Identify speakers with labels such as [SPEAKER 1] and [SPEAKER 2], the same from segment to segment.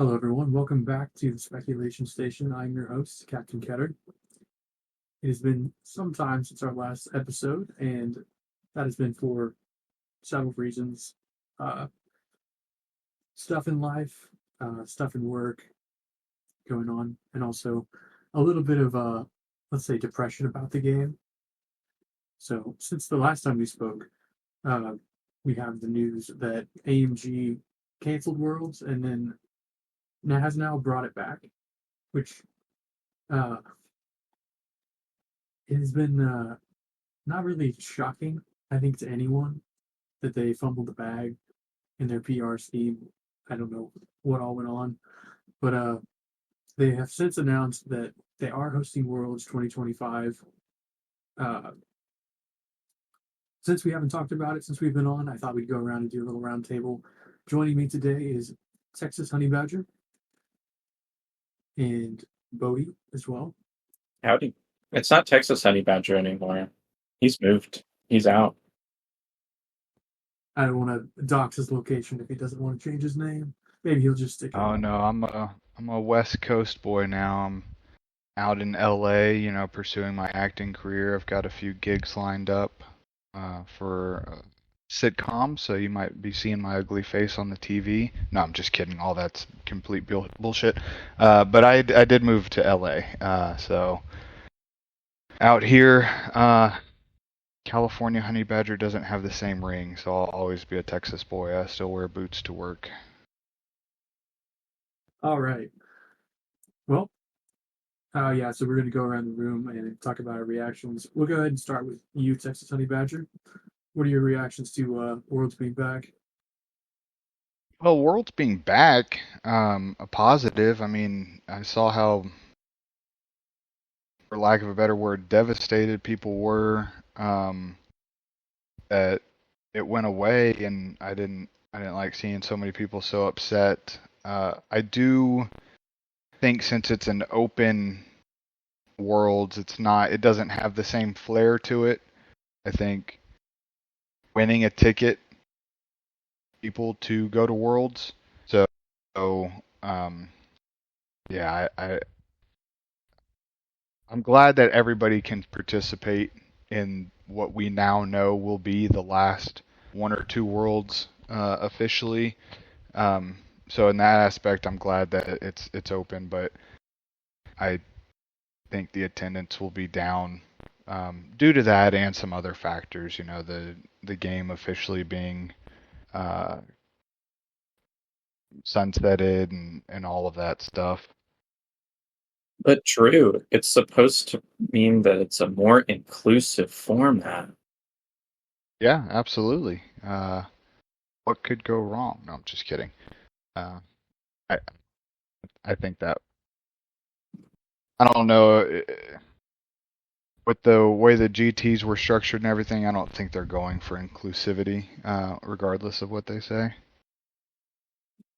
[SPEAKER 1] Hello, everyone. Welcome back to the Speculation Station. I'm your host, Captain Ketter. It has been some time since our last episode, and that has been for several reasons. Uh, Stuff in life, stuff in work going on, and also a little bit of, let's say, depression about the game. So, since the last time we spoke, uh, we have the news that AMG canceled Worlds and then has now brought it back, which uh, it has been not really shocking, I think, to anyone that they fumbled the bag in their PR scheme. I don't know what all went on, but they have since announced that they are hosting Worlds 2025. Uh, since we haven't talked about it since we've been on, I thought we'd go around and do a little round table. Joining me today is Texas Honey Badger and Bodie as well.
[SPEAKER 2] Howdy. It's not Texas Honey Badger anymore. He's moved. He's out.
[SPEAKER 1] I don't want to dox his location if he doesn't want to change his name. Maybe he'll just stick it
[SPEAKER 3] Oh
[SPEAKER 1] out.
[SPEAKER 3] no, I'm a West Coast boy now. I'm out in LA, pursuing my acting career. I've got a few gigs lined up for sitcoms, so you might be seeing my ugly face on the TV. No, I'm just kidding. All that's complete bullshit. But I did move to LA, so out here, California Honey Badger doesn't have the same ring, so I'll always be a Texas boy. I still wear boots to work.
[SPEAKER 1] All right. Well, yeah, so we're going to go around the room and talk about our reactions. We'll go ahead and start with you, Texas Honey Badger. What are your reactions to Worlds being back?
[SPEAKER 3] Well, Worlds being back, a positive. I mean, I saw how, for lack of a better word, devastated people were that it went away, and I didn't like seeing so many people so upset. I do think since it's an open Worlds, it doesn't have the same flair to it. I think winning a ticket people to go to Worlds. So, um, yeah, I'm glad that everybody can participate in what we now know will be the last one or two worlds officially. So in that aspect, I'm glad that it's open, but I think the attendance will be down due to that and some other factors. The game officially being uh, sunsetted and all of that stuff.
[SPEAKER 2] But Drew, it's supposed to mean that it's a more inclusive format.
[SPEAKER 3] Yeah, absolutely. What could go wrong? No, I'm just kidding. Uh, I I think that I don't know with the way the GTs were structured and everything. I don't think they're going for inclusivity, regardless of what they say.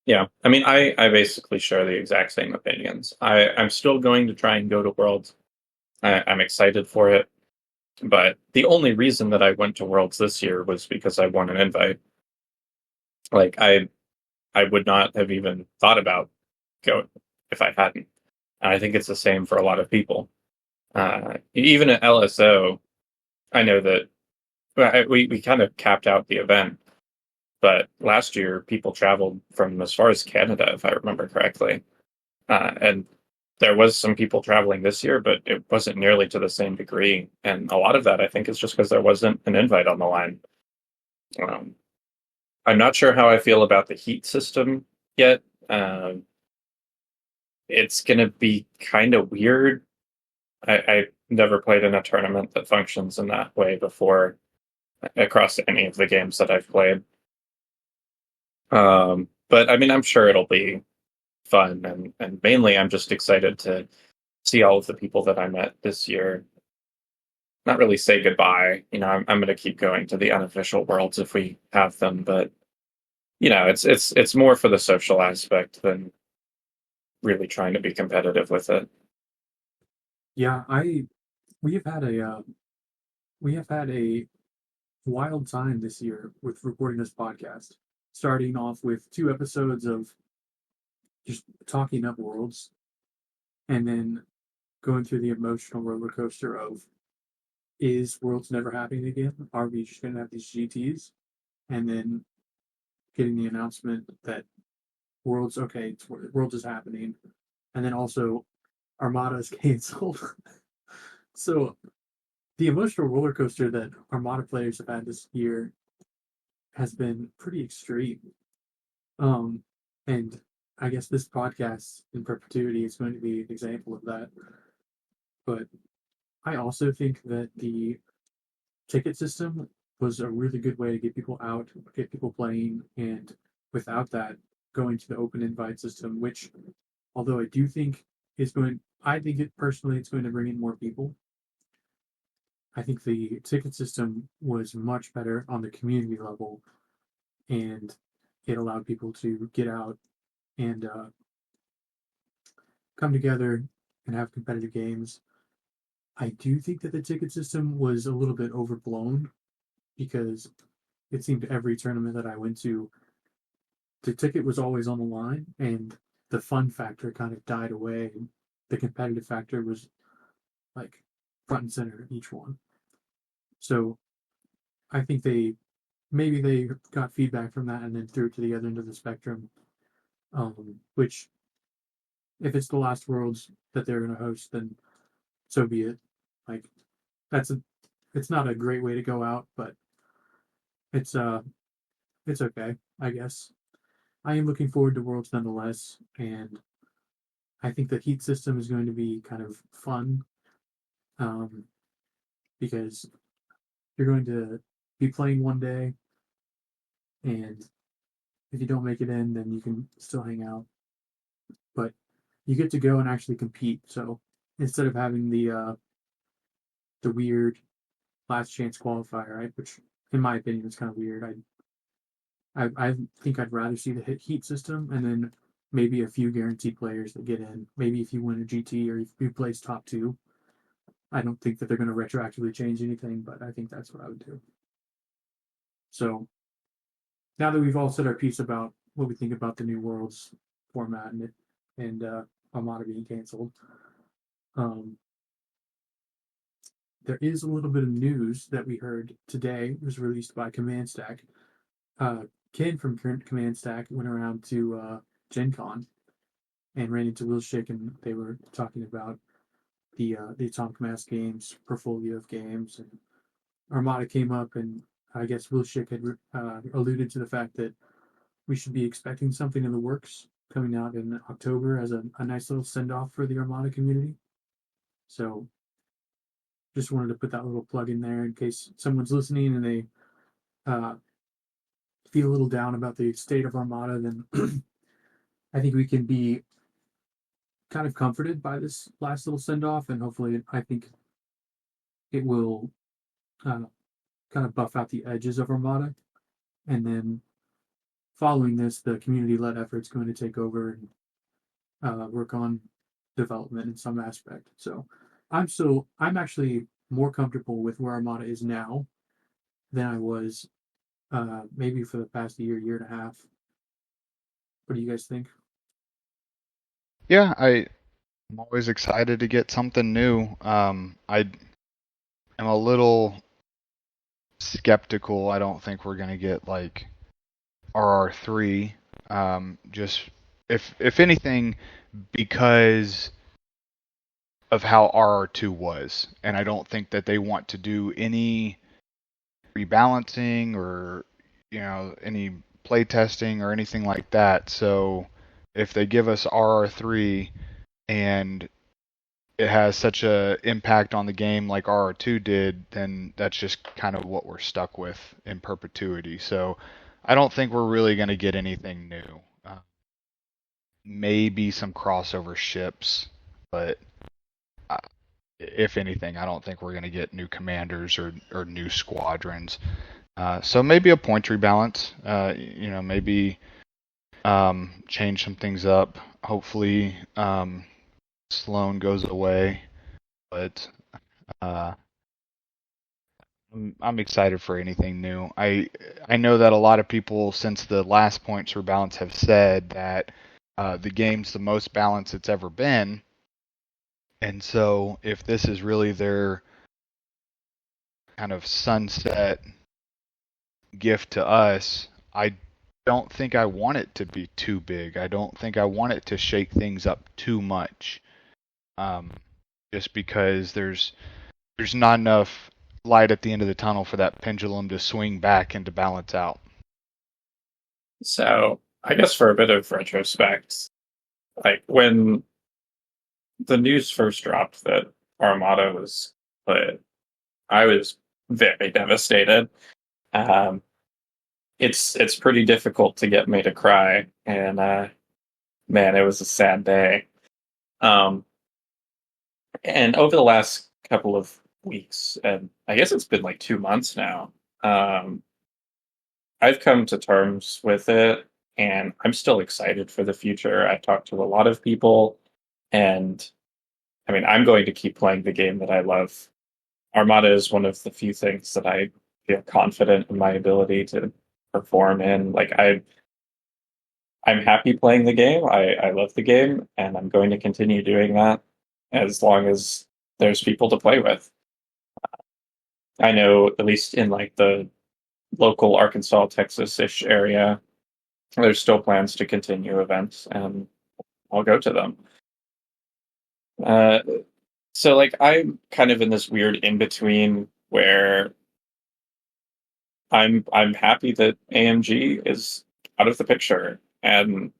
[SPEAKER 2] Yeah, I mean, I basically share the exact same opinions. I'm still going to try and go to Worlds. I'm excited for it. But the only reason that I went to Worlds this year was because I won an invite. Like I would not have even thought about going if I hadn't. And I think it's the same for a lot of people. Even at LSO, I know that we kind of capped out the event, but last year people traveled from as far as Canada, if I remember correctly, and there was some people traveling this year, but it wasn't nearly to the same degree. And a lot of that, I think, is just because there wasn't an invite on the line. Um, I'm not sure how I feel about the heat system yet. It's going to be kind of weird. I never played in a tournament that functions in that way before across any of the games that I've played. But I mean, I'm sure it'll be fun, and mainly I'm just excited to see all of the people that I met this year. Not really say goodbye. I'm going to keep going to the unofficial worlds if we have them, but it's more for the social aspect than really trying to be competitive with it.
[SPEAKER 1] Yeah, we have had a wild time this year with recording this podcast. Starting off with two episodes of just talking up worlds and then going through the emotional roller coaster of, is worlds never happening again? Are we just going to have these GTs? And then getting the announcement that worlds is happening. And then also Armada is canceled. So the emotional roller coaster that Armada players have had this year has been pretty extreme. And I guess this podcast in perpetuity is going to be an example of that. But I also think that the ticket system was a really good way to get people out, get people playing, and without that, going to the open invite system, which, although I do think I think it personally, it's going to bring in more people. I think the ticket system was much better on the community level, and it allowed people to get out and come together and have competitive games. I do think that the ticket system was a little bit overblown because it seemed every tournament that I went to, the ticket was always on the line and the fun factor kind of died away. The competitive factor was like front and center in each one. So I think maybe they got feedback from that and then threw it to the other end of the spectrum. Which, if it's the last Worlds that they're going to host, then so be it. Like, it's not a great way to go out, but it's okay, I guess. I am looking forward to Worlds nonetheless, and I think the heat system is going to be kind of fun, because you're going to be playing one day, and if you don't make it in, then you can still hang out. But you get to go and actually compete. So instead of having the weird last chance qualifier, right? Which, in my opinion, is kind of weird. I think I'd rather see the heat system and then maybe a few guaranteed players that get in. Maybe if you win a GT or if you place top two. I don't think that they're going to retroactively change anything, but I think that's what I would do. So now that we've all said our piece about what we think about the new Worlds format and Armada being canceled, there is a little bit of news that we heard today. It was released by Command Stack. Ken from Command Stack went around to Gen Con and ran into Wilshick, and they were talking about the Atomic Mass games, portfolio of games, and Armada came up, and I guess Wilshick had alluded to the fact that we should be expecting something in the works coming out in October as a nice little send-off for the Armada community. So just wanted to put that little plug in there in case someone's listening and they feel a little down about the state of Armada, then I think we can be kind of comforted by this last little send-off, and hopefully I think it will kind of buff out the edges of Armada, and then following this, the community-led effort's going to take over and work on development in some aspect. So I'm actually more comfortable with where Armada is now than I was maybe for the past year and a half. What do you guys think?
[SPEAKER 3] Yeah, I'm always excited to get something new. I am a little skeptical. I don't think we're gonna get like RR3. Just if anything, because of how RR2 was, and I don't think that they want to do any rebalancing or any play testing or anything like that. So if they give us RR3 and it has such a impact on the game like RR2 did, then that's just kind of what we're stuck with in perpetuity. So I don't think we're really going to get anything new. Maybe some crossover ships, but if anything, I don't think we're going to get new commanders or new squadrons. So maybe a point rebalance. Maybe change some things up. Hopefully, Sloan goes away, but I'm excited for anything new. I know that a lot of people since the last points rebalance have said that The game's the most balanced it's ever been. And so if this is really their kind of sunset gift to us, I don't think I want it to be too big. I don't think I want it to shake things up too much. Just because there's not enough light at the end of the tunnel for that pendulum to swing back and to balance out.
[SPEAKER 2] So I guess for a bit of retrospect, like when the news first dropped that Armada was put, I was very devastated. Um, it's pretty difficult to get me to cry, and man, it was a sad day. Um, and over the last couple of weeks, and I guess it's been like 2 months now, I've come to terms with it, and I'm still excited for the future. I've talked to a lot of people, and I mean, I'm going to keep playing the game that I love. Armada is one of the few things that I feel confident in my ability to perform in. Like I'm happy playing the game. I love the game, and I'm going to continue doing that as long as there's people to play with. I know, at least in like the local Arkansas, Texas-ish area, there's still plans to continue events, and I'll go to them. Uh, so like I'm kind of in this weird in between where I'm happy that AMG is out of the picture, and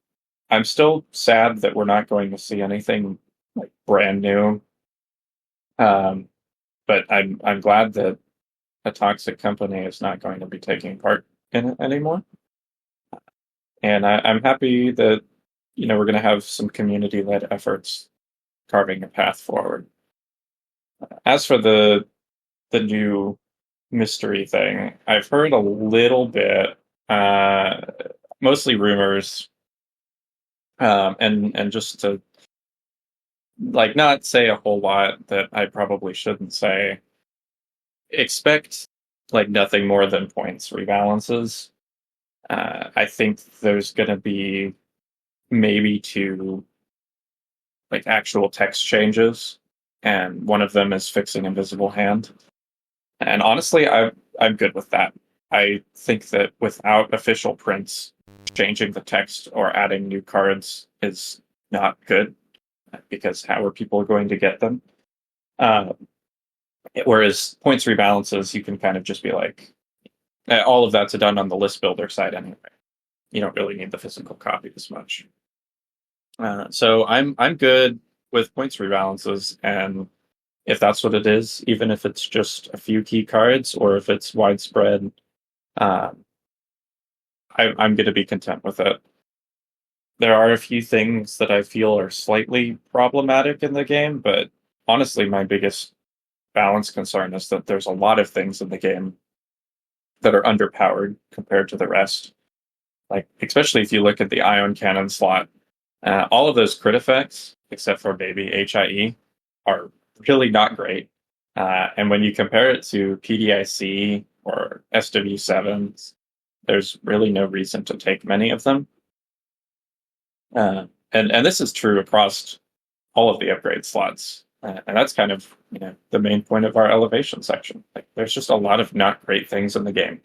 [SPEAKER 2] I'm still sad that we're not going to see anything like brand new. Um, but I'm glad that a toxic company is not going to be taking part in it anymore. And I'm happy that we're going to have some community-led efforts carving a path forward. As for the new mystery thing, I've heard a little bit, uh, mostly rumors, and just to like not say a whole lot that I probably shouldn't say. Expect like nothing more than points rebalances. I think there's going to be maybe two like actual text changes, and one of them is fixing Invisible Hand. And honestly, I'm good with that. I think that without official prints, changing the text or adding new cards is not good, because how are people going to get them? Uh, Whereas points rebalances, you can kind of just be like, all of that's done on the list builder side anyway. You don't really need the physical copy as much. So I'm good with points rebalances, and if that's what it is, even if it's just a few key cards or if it's widespread, I'm going to be content with it. There are a few things that I feel are slightly problematic in the game, but honestly, my biggest balance concern is that there's a lot of things in the game that are underpowered compared to the rest. Like, especially if you look at the ion cannon slot, all of those crit effects, except for maybe HIE, are really not great. And when you compare it to PDIC or SW7s, there's really no reason to take many of them. And this is true across all of the upgrade slots. And that's kind of the main point of our elevation section. Like, there's just a lot of not great things in the game,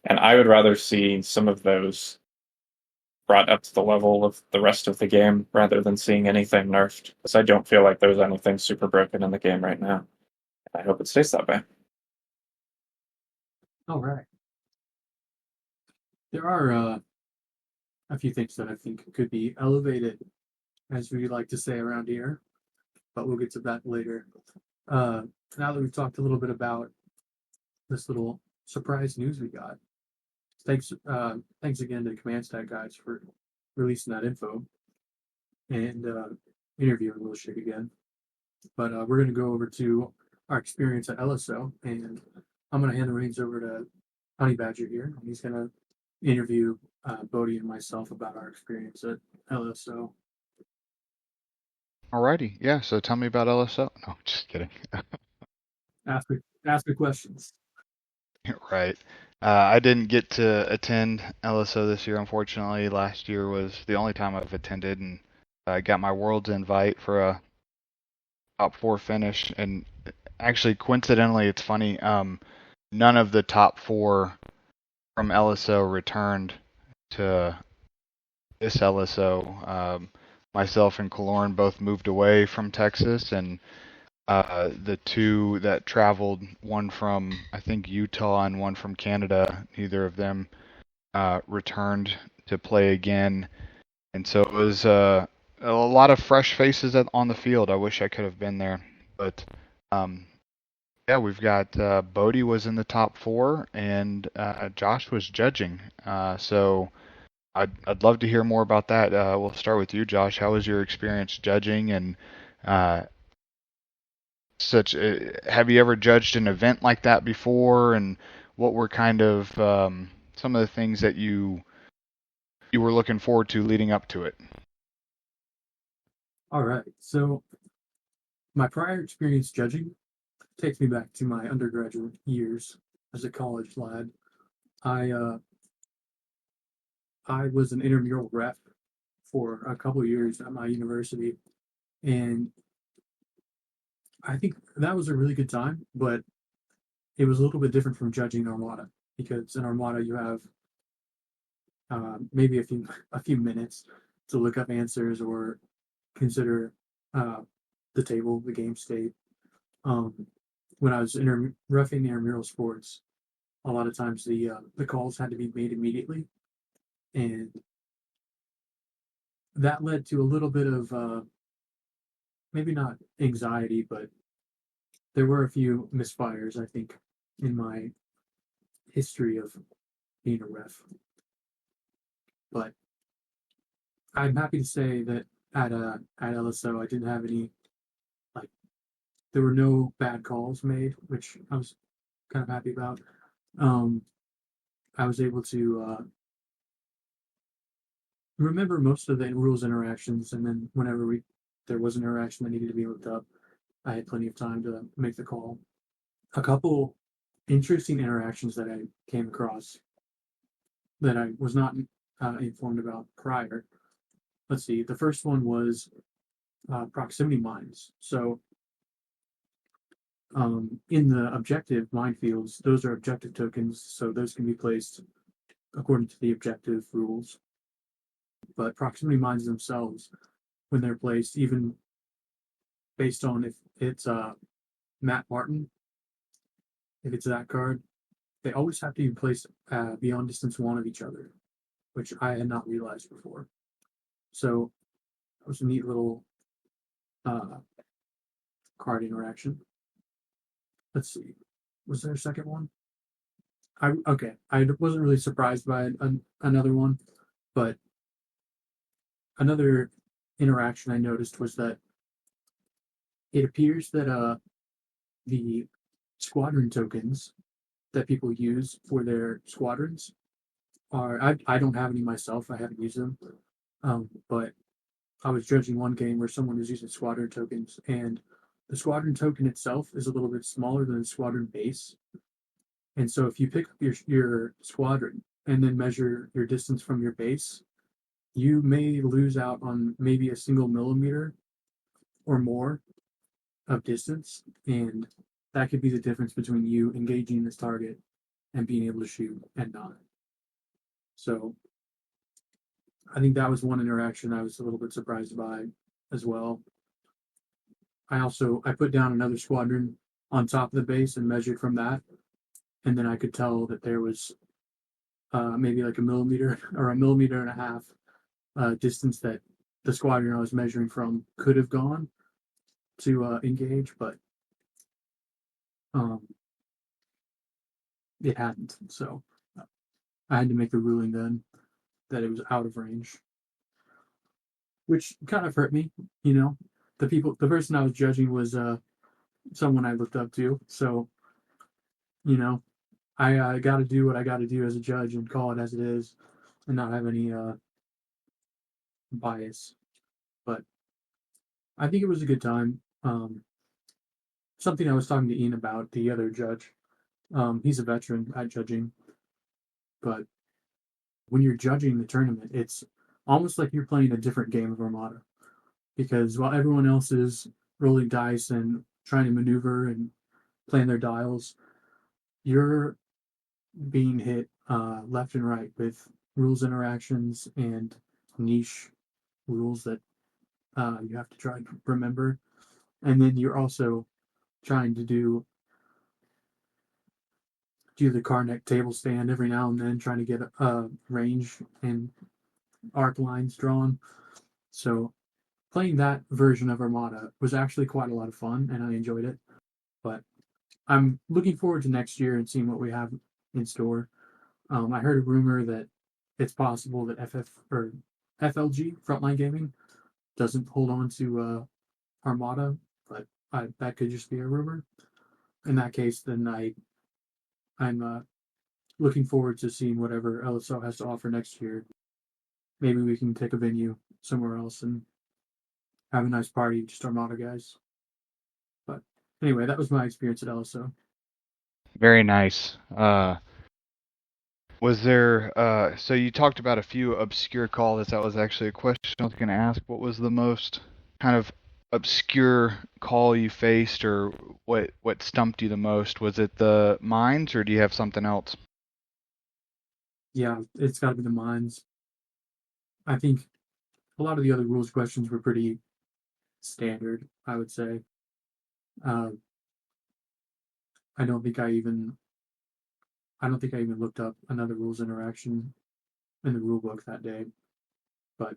[SPEAKER 2] and I would rather see some of those brought up to the level of the rest of the game rather than seeing anything nerfed, because I don't feel like there's anything super broken in the game right now. I hope it stays that way.
[SPEAKER 1] All right. There are a few things that I think could be elevated, as we like to say around here, but we'll get to that later. Now that we've talked a little bit about this little surprise news we got, thanks again to the Command Stack guys for releasing that info and interviewing Wilshire again. But we're going to go over to our experience at LSO, and I'm going to hand the reins over to Honey Badger here. He's going to interview Bodie and myself about our experience at LSO.
[SPEAKER 3] Alrighty, yeah. So tell me about LSO. No, just kidding.
[SPEAKER 1] Ask me questions.
[SPEAKER 3] Right. I didn't get to attend LSO this year, unfortunately. Last year was the only time I've attended, and I got my Worlds invite for a top four finish. And actually, coincidentally, it's funny. None of the top four from LSO returned to this LSO. Myself and Kaloran both moved away from Texas, and the two that traveled, one from I think Utah and one from Canada, neither of them returned to play again, and so it was a lot of fresh faces on the field. I wish I could have been there, but um, yeah, we've got Bodie was in the top four, and Josh was judging. So I'd love to hear more about that. We'll start with you, Josh. How was your experience judging, and uh, have you ever judged an event like that before? And what were kind of some of the things that you were looking forward to leading up to it?
[SPEAKER 1] All right. So my prior experience judging takes me back to my undergraduate years as a college lad. I uh, I was an intramural rep for a couple of years at my university, and I think that was a really good time. But it was a little bit different from judging Armada because in Armada you have maybe a few minutes to look up answers or consider uh, the table, the game state. Um, when I was roughing the intramural sports, a lot of times the calls had to be made immediately, and that led to a little bit of maybe not anxiety, but there were a few misfires, I think, in my history of being a ref. But I'm happy to say that at LSO I didn't have any, like, there were no bad calls made, which I was kind of happy about. Um, I was able to remember most of the rules interactions, and then whenever there was an interaction that needed to be looked up, I had plenty of time to make the call. A couple interesting interactions that I came across that I was not informed about prior. Let's see. The first one was proximity mines. So in the objective minefields, those are objective tokens, so those can be placed according to the objective rules. But proximity mines themselves, when they're placed, even based on if it's Matt Martin, if it's that card, they always have to be placed beyond distance one of each other, which I had not realized before. So that was a neat little uh, card interaction. Let's see. Was there a second one? I wasn't really surprised by another one, but another interaction I noticed was that it appears that the squadron tokens that people use for their squadrons are I don't have any myself. I haven't used them, but I was judging one game where someone was using squadron tokens, and the squadron token itself is a little bit smaller than the squadron base. And so if you pick up your squadron and then measure your distance from your base, you may lose out on maybe a single millimeter or more of distance, and that could be the difference between you engaging this target and being able to shoot and not. So I think that was one interaction I was a little bit surprised by as well. I put down another squadron on top of the base and measured from that, and then I could tell that there was maybe like a millimeter or a millimeter and a half distance that the squadron I was measuring from could have gone to engage, but um, it hadn't. So I had to make the ruling then that it was out of range, which kind of hurt me. You know, the person I was judging was someone I looked up to. So you know, I got to do what I got to do as a judge and call it as it is, and not have any bias. But I think it was a good time. Something I was talking to Ian about, the other judge. He's a veteran at judging, but when you're judging the tournament, it's almost like you're playing a different game of Armada. Because while everyone else is rolling dice and trying to maneuver and playing their dials, you're being hit left and right with rules interactions and niche rules that you have to try to remember. And then you're also trying to do the Karnak table stand every now and then, trying to get range and arc lines drawn. So playing that version of Armada was actually quite a lot of fun, and I enjoyed it. But I'm looking forward to next year and seeing what we have in store. I heard a rumor that it's possible that FLG, Frontline Gaming, doesn't hold on to Armada, but that could just be a rumor. In that case, then I'm looking forward to seeing whatever LSO has to offer next year. Maybe we can take a venue somewhere else and have a nice party, just Armada guys. But anyway, that was my experience at LSO.
[SPEAKER 3] Very nice. Was there, so you talked about a few obscure calls. That was actually a question I was going to ask. What was the most kind of obscure call you faced, or what stumped you the most? Was it the mines, or do you have something else?
[SPEAKER 1] Yeah, it's got to be the mines. I think a lot of the other rules questions were pretty standard, I would say. I don't think I even looked up another rules interaction in the rule book that day. But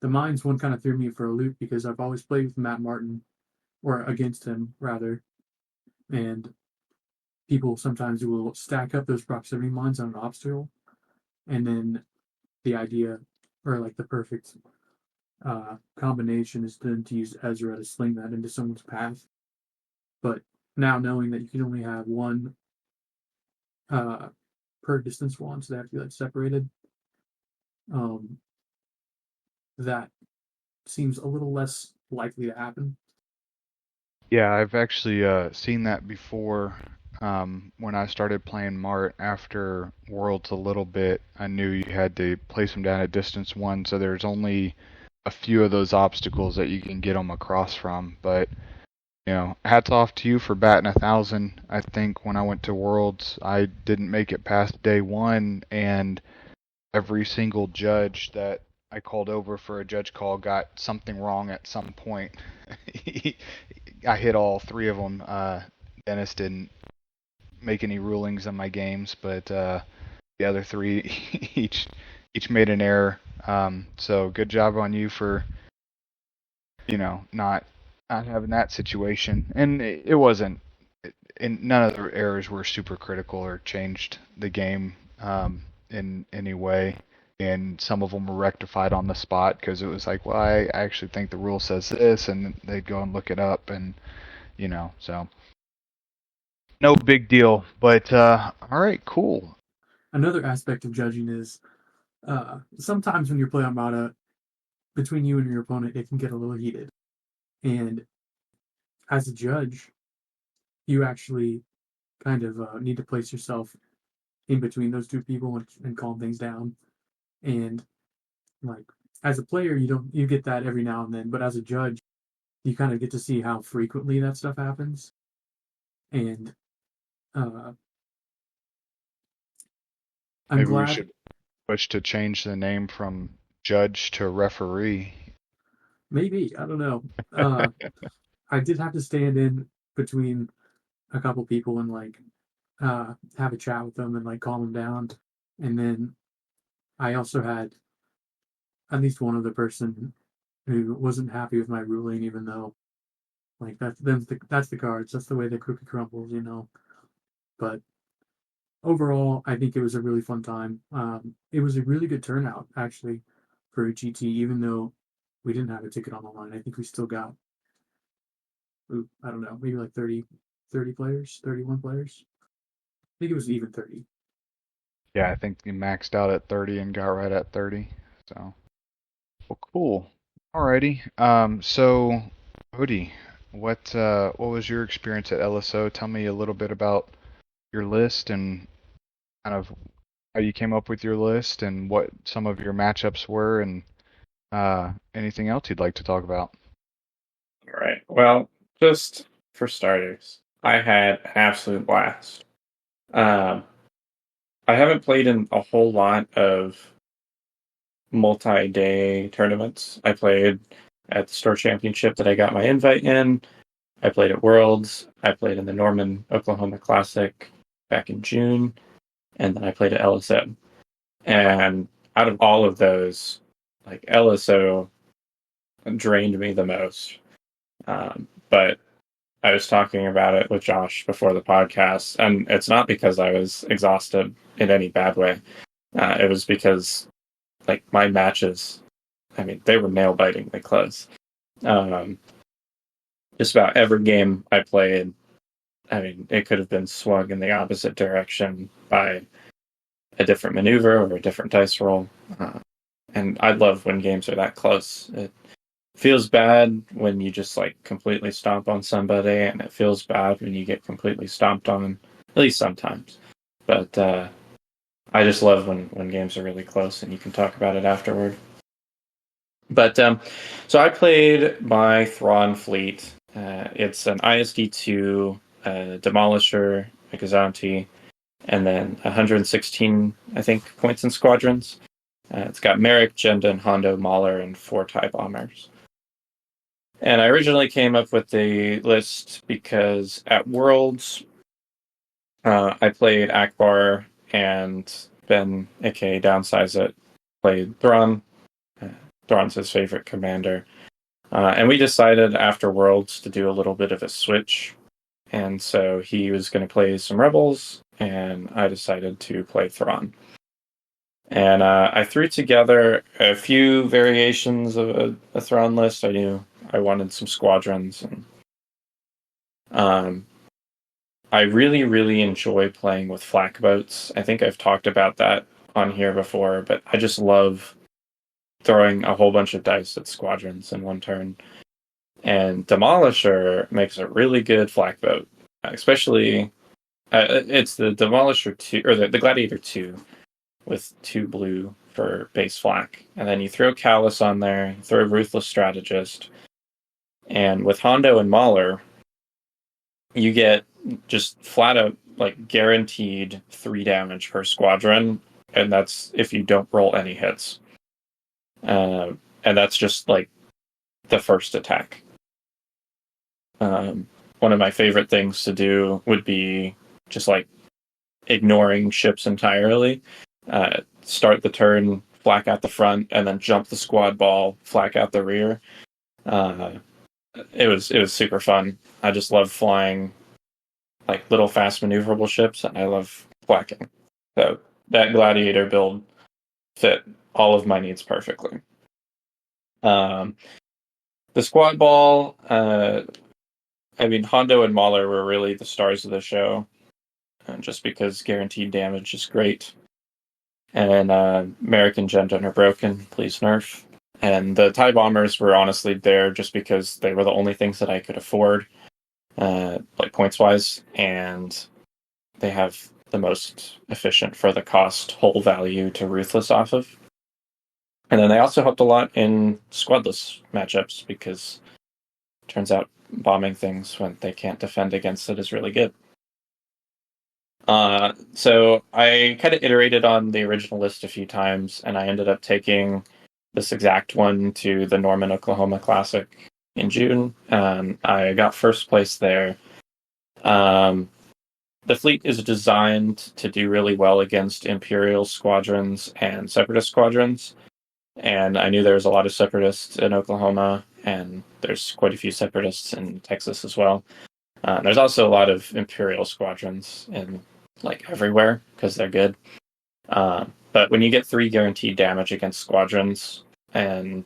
[SPEAKER 1] the mines one kind of threw me for a loop because I've always played with Matt Martin, or against him rather, and people sometimes will stack up those proximity mines on an obstacle, and then the idea, or like the perfect combination, is then to use Ezra to sling that into someone's path. But now knowing that you can only have one per distance one, so they have to be like separated, that seems a little less likely to happen.
[SPEAKER 3] Yeah, I've actually seen that before. When I started playing Mart after Worlds a little bit, I knew you had to place them down at distance one, so there's only a few of those obstacles that you can get them across from. But hats off to you for batting 1,000. I think when I went to Worlds, I didn't make it past day one, and every single judge that I called over for a judge call got something wrong at some point. I hit all three of them. Dennis didn't make any rulings on my games, but the other three each made an error. So good job on you for not having that situation. And it wasn't. And none of the errors were super critical or changed the game in any way. And some of them were rectified on the spot because it was like, well, I actually think the rule says this, and they'd go and look it up, and so no big deal. But all right, cool.
[SPEAKER 1] Another aspect of judging is sometimes when you're playing Armada, between you and your opponent, it can get a little heated. And as a judge, you actually kind of need to place yourself in between those two people and calm things down. And like as a player, you get that every now and then, but as a judge, you kind of get to see how frequently that stuff happens. And
[SPEAKER 3] Maybe we should push to change the name from judge to referee.
[SPEAKER 1] Maybe, I don't know. I did have to stand in between a couple people and like have a chat with them and like calm them down. And then I also had at least one other person who wasn't happy with my ruling, even though like that's the cards. That's the way the cookie crumbles, But overall, I think it was a really fun time. It was a really good turnout actually for GT, even though we didn't have a ticket on the line. I think we still got, I don't know, maybe like 30 players, 31 players. I think it was even 30.
[SPEAKER 3] Yeah, I think you maxed out at 30 and got right at 30. So, well, cool. Alrighty. So, Hoodie, what was your experience at LSO? Tell me a little bit about your list and kind of how you came up with your list and what some of your matchups were, and anything else you'd like to talk about.
[SPEAKER 2] All right. Well, just for starters, I had an absolute blast. Um, I haven't played in a whole lot of multi-day tournaments. I played at the Store Championship that I got my invite in. I played at Worlds. I played in the Norman, Oklahoma Classic back in June. And then I played at LSO. And out of all of those, like LSO drained me the most. But I was talking about it with Josh before the podcast, and it's not because I was exhausted in any bad way. It was because, like, my matches, I mean, they were nail-bitingly close. Just about every game I played, I mean, it could have been swung in the opposite direction by a different maneuver or a different dice roll. And I love when games are that close. It feels bad when you just like completely stomp on somebody, and it feels bad when you get completely stomped on, at least sometimes. But I just love when games are really close and you can talk about it afterward. But so I played my Thrawn fleet. It's an ISD2, Demolisher, a Gazanti, and then 116, I think, points in squadrons. It's got Merrick, Jendon, Hondo, Mahler, and 4 TIE bombers. And I originally came up with the list because at Worlds, I played Akbar and Ben, aka Downsize It, played Thrawn. Thrawn's his favorite commander. And we decided after Worlds to do a little bit of a switch. And so he was going to play some Rebels, and I decided to play Thrawn. And I threw together a few variations of a Thrawn list. I knew I wanted some squadrons. And, I really, really enjoy playing with flak boats. I think I've talked about that on here before, but I just love throwing a whole bunch of dice at squadrons in one turn. And Demolisher makes a really good flak boat, especially it's the Demolisher 2, or the Gladiator 2 with 2 blue for base flak. And then you throw Callus on there, you throw Ruthless Strategist. And with Hondo and Mahler, you get just flat out like guaranteed 3 damage per squadron, and that's if you don't roll any hits. And that's just like the first attack. One of my favorite things to do would be just like ignoring ships entirely. Start the turn, flak out the front, and then jump the squad ball, flak out the rear. It was super fun. I just love flying like little fast maneuverable ships, and I love flacking. So that Gladiator build fit all of my needs perfectly. The squad ball, I mean, Hondo and Mahler were really the stars of the show, just because guaranteed damage is great. And Merrick and Jendon are broken, please nerf. And the TIE bombers were honestly there just because they were the only things that I could afford, like points-wise, and they have the most efficient for the cost whole value to Ruthless off of. And then they also helped a lot in squadless matchups because it turns out bombing things when they can't defend against it is really good. So I kind of iterated on the original list a few times, and I ended up taking this exact one to the Norman, Oklahoma Classic in June. I got first place there. The fleet is designed to do really well against Imperial squadrons and Separatist squadrons. And I knew there was a lot of Separatists in Oklahoma, and there's quite a few Separatists in Texas as well. There's also a lot of Imperial squadrons in like everywhere because they're good. But when you get 3 guaranteed damage against squadrons, and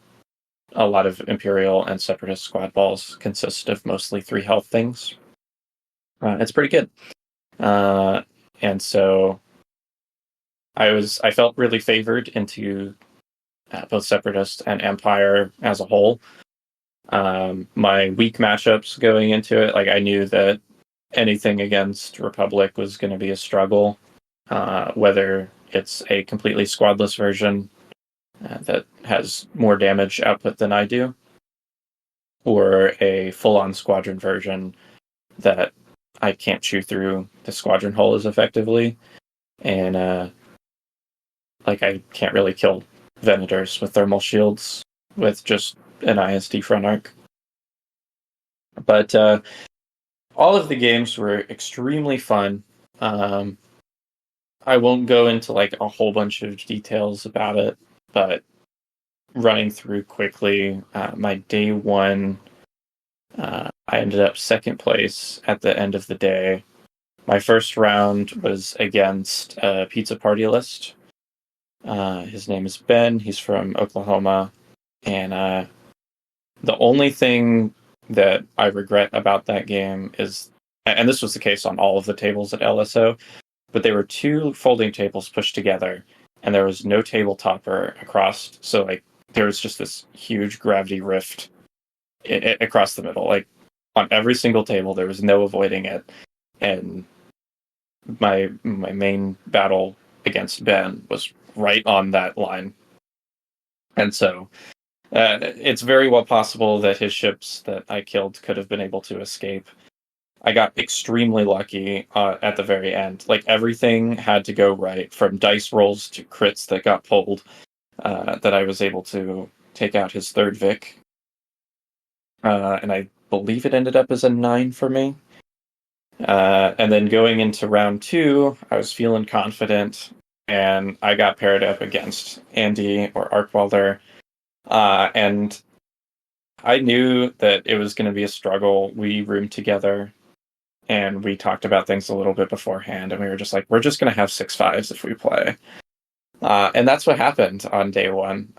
[SPEAKER 2] a lot of Imperial and Separatist squad balls consist of mostly 3 health things, it's pretty good. And so I felt really favored into both Separatist and Empire as a whole. My weak matchups going into it, like I knew that anything against Republic was going to be a struggle, whether it's a completely squadless version that has more damage output than I do, or a full-on squadron version that I can't chew through the squadron hull as effectively, and I can't really kill Venators with thermal shields with just an ISD front arc. But all of the games were extremely fun. I won't go into a whole bunch of details about it, but running through quickly, my day one, I ended up second place at the end of the day. My first round was against a pizza party list. His name is Ben. He's from Oklahoma. And the only thing that I regret about that game is, and this was the case on all of the tables at LSO, but there were two folding tables pushed together, and there was no table topper across. So there was just this huge gravity rift across the middle. On every single table, there was no avoiding it. And my main battle against Ben was right on that line. And so it's very well possible that his ships that I killed could have been able to escape. I got extremely lucky at the very end. Everything had to go right, from dice rolls to crits that got pulled, that I was able to take out his third Vic. And I believe it ended up as a 9 for me. And then going into round 2, I was feeling confident, and I got paired up against Andy or Arkwelder. And I knew that it was going to be a struggle. We roomed together, and we talked about things a little bit beforehand, and we were just we're just going to have 6-5s if we play. And that's what happened on day one.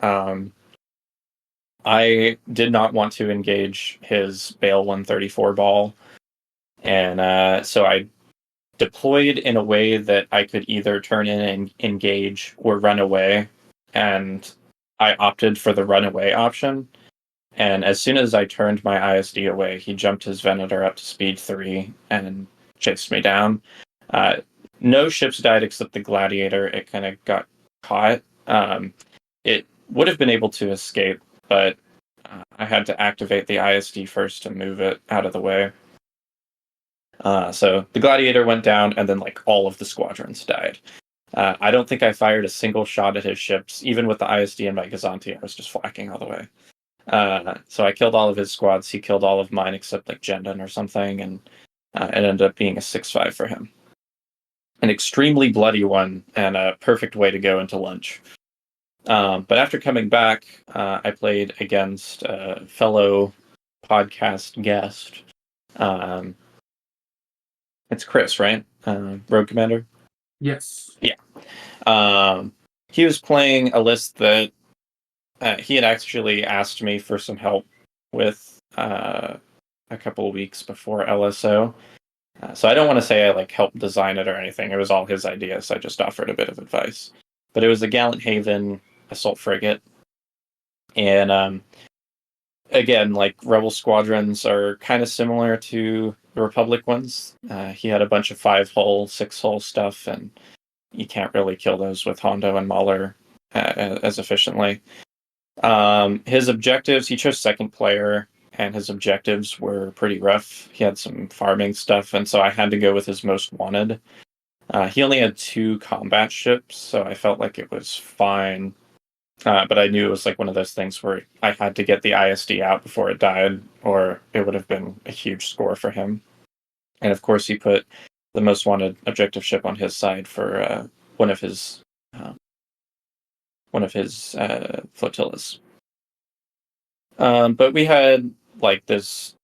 [SPEAKER 2] I did not want to engage his Bale 134 ball, and so I deployed in a way that I could either turn in and engage or run away, and I opted for the runaway option. And as soon as I turned my ISD away, he jumped his Venator up to speed 3 and chased me down. No ships died except the Gladiator. It kind of got caught. It would have been able to escape, but I had to activate the ISD first to move it out of the way. So the Gladiator went down, and then all of the squadrons died. I don't think I fired a single shot at his ships. Even with the ISD and my Gazanti, I was just flacking all the way. So I killed all of his squads. He killed all of mine except Jendon or something, and it ended up being a 6-5 for him. An extremely bloody one, and a perfect way to go into lunch. But after coming back, I played against a fellow podcast guest. It's Chris, right? Rogue Commander?
[SPEAKER 1] Yes.
[SPEAKER 2] Yeah. He was playing a list that he had actually asked me for some help with a couple of weeks before LSO. So I don't want to say I helped design it or anything. It was all his ideas. I just offered a bit of advice. But it was a Gallant Haven assault frigate. And again, Rebel squadrons are kind of similar to the Republic ones. He had a bunch of 5-hull, 6-hull stuff, and you can't really kill those with Hondo and Mahler as efficiently. His objectives, he chose second player, and his objectives were pretty rough. He had some farming stuff, and so I had to go with his most wanted. He only had 2 combat ships, so I felt like it was fine. But I knew it was one of those things where I had to get the ISD out before it died, or it would have been a huge score for him. And of course, he put the most wanted objective ship on his side for one of his flotillas. But we had this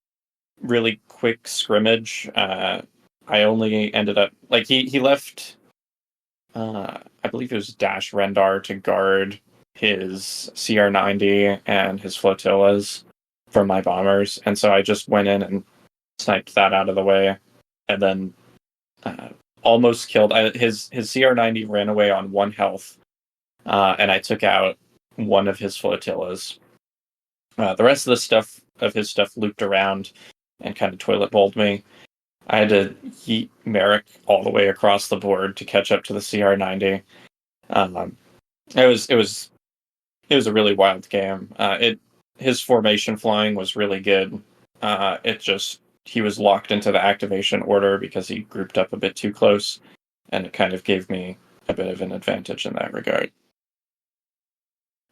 [SPEAKER 2] really quick scrimmage. I only ended up he left. I believe it was Dash Rendar to guard his CR-90 and his flotillas from my bombers, and so I just went in and sniped that out of the way, and then almost killed his CR-90 ran away on 1 health, and I took out one of his flotillas. The rest of his stuff looped around and kind of toilet bowled me. I had to yeet Merrick all the way across the board to catch up to the CR-90. Um, it was a really wild game. His formation flying was really good. He was locked into the activation order because he grouped up a bit too close, and it kind of gave me a bit of an advantage in that regard.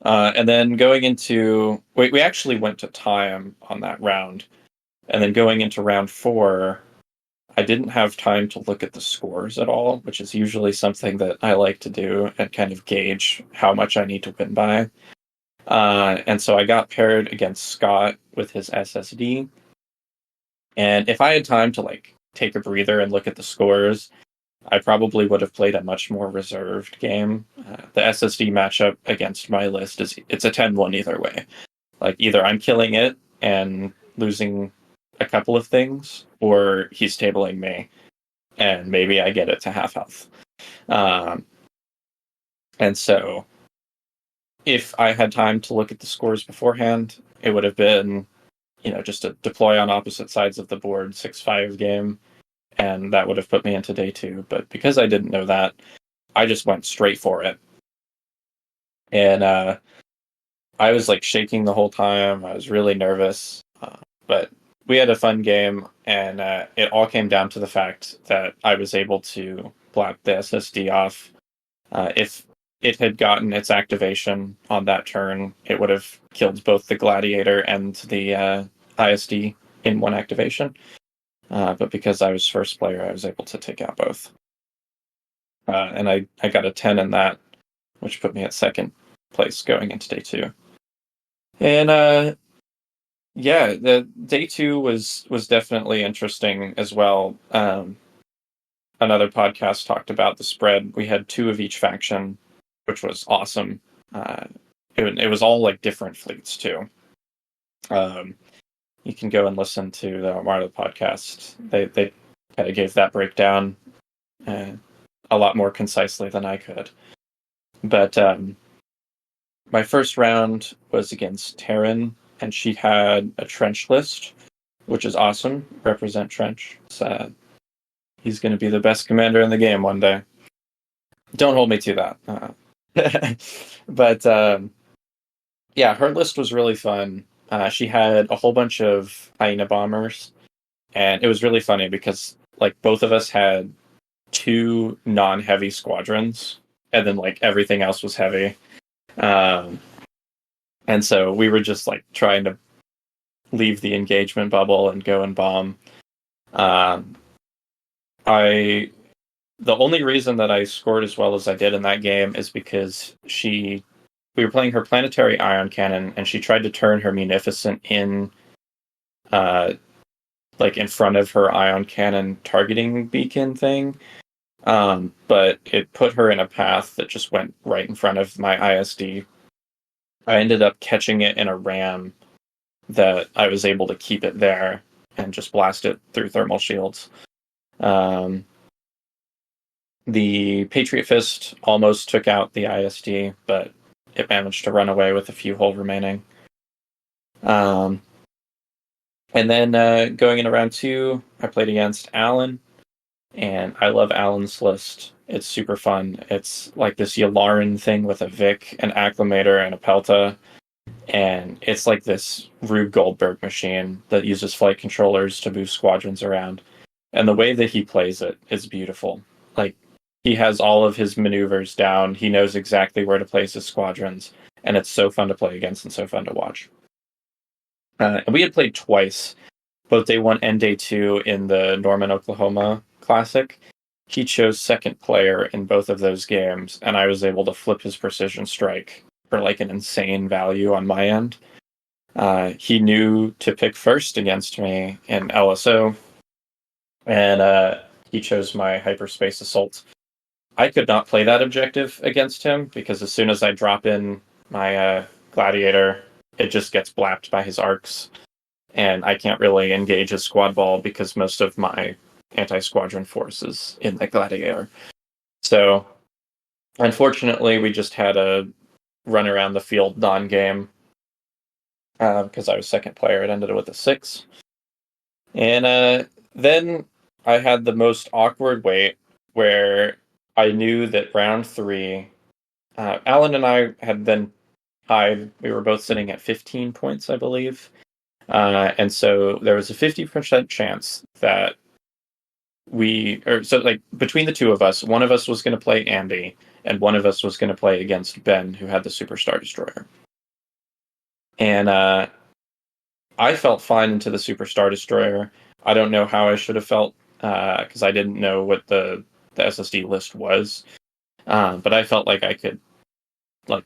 [SPEAKER 2] And then going into we actually went to time on that round, and then going into round 4, I didn't have time to look at the scores at all, which is usually something that I like to do and kind of gauge how much I need to win by. And so I got paired against Scott with his SSD. And if I had time to like take a breather and look at the scores, I probably would have played a much more reserved game. The SSD matchup against my list it's a 10-1 either way. Like either I'm killing it and losing a couple of things, or he's tabling me and maybe I get it to half health. And so if I had time to look at the scores beforehand, it would have been, just a deploy on opposite sides of the board 6-5 game, and that would have put me into day 2. But because I didn't know that, I just went straight for it. And I was like shaking the whole time. I was really nervous, but we had a fun game, and it all came down to the fact that I was able to blap the SSD off. If it had gotten its activation on that turn, it would have killed both the Gladiator and the ISD in one activation. But because I was first player, I was able to take out both. And I got a 10 in that, which put me at second place going into day 2. And the day 2 was definitely interesting as well. Another podcast talked about the spread. We had 2 of each faction, which was awesome. It was all like different fleets too. You can go and listen to the Armada podcast. They kind of gave that breakdown a lot more concisely than I could. But my first round was against Terran, and she had a trench list, which is awesome. Represent trench. He's going to be the best commander in the game one day. Don't hold me to that. But yeah, her list was really fun. She had a whole bunch of hyena bombers, and it was really funny because like both of us had 2 non-heavy squadrons, and then like everything else was heavy. And so we were just like trying to leave the engagement bubble and go and bomb. The only reason that I scored as well as I did in that game is because we were playing her planetary ion cannon, and she tried to turn her munificent in, like in front of her ion cannon targeting beacon thing. But it put her in a path that just went right in front of my ISD. I ended up catching it in a ram that I was able to keep it there and just blast it through thermal shields. The Patriot Fist almost took out the ISD, but it managed to run away with a few hull remaining. And then going into round 2, I played against Aaand, and I love Aaland's list. It's super fun. It's like this Yularen thing with a Vic, an Acclimator, and a Pelta. And it's like this Rube Goldberg machine that uses flight controllers to move squadrons around. And the way that he plays it is beautiful. Like, he has all of his maneuvers down. He knows exactly where to place his squadrons. And it's so fun to play against and so fun to watch. And we had played twice, both day 1 and day 2 in the Norman, Oklahoma Classic. He chose second player in both of those games, and I was able to flip his precision strike for like an insane value on my end. He knew to pick first against me in LSO, and he chose my hyperspace assault. I could not play that objective against him because as soon as I drop in my Gladiator, it just gets blapped by his arcs, and I can't really engage his squad ball because most of my anti-squadron force is in the Gladiator. So, unfortunately, we just had a run around the field non-game because I was second player. It ended with a 6. And then I had the most awkward wait where I knew that round 3 Alan and I had been tied. We were both sitting at 15 points, I believe. And so there was a 50% chance that between the two of us, one of us was going to play Andy, and one of us was going to play against Ben, who had the Superstar Destroyer. And I felt fine into the Superstar Destroyer. I don't know how I should have felt because I didn't know what the SSD list was, but I felt like I could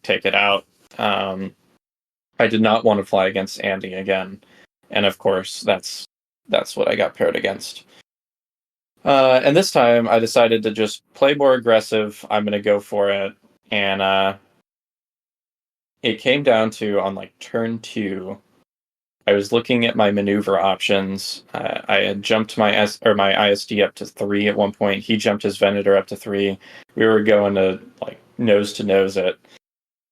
[SPEAKER 2] take it out. I did not want to fly against Andy again, and of course that's what I got paired against. And this time I decided to just play more aggressive. I'm going to go for it, and it came down to on turn 2. I was looking at my maneuver options. I had jumped my ISD up to 3 at one point. He jumped his Venator up to 3. We were going to nose to nose it.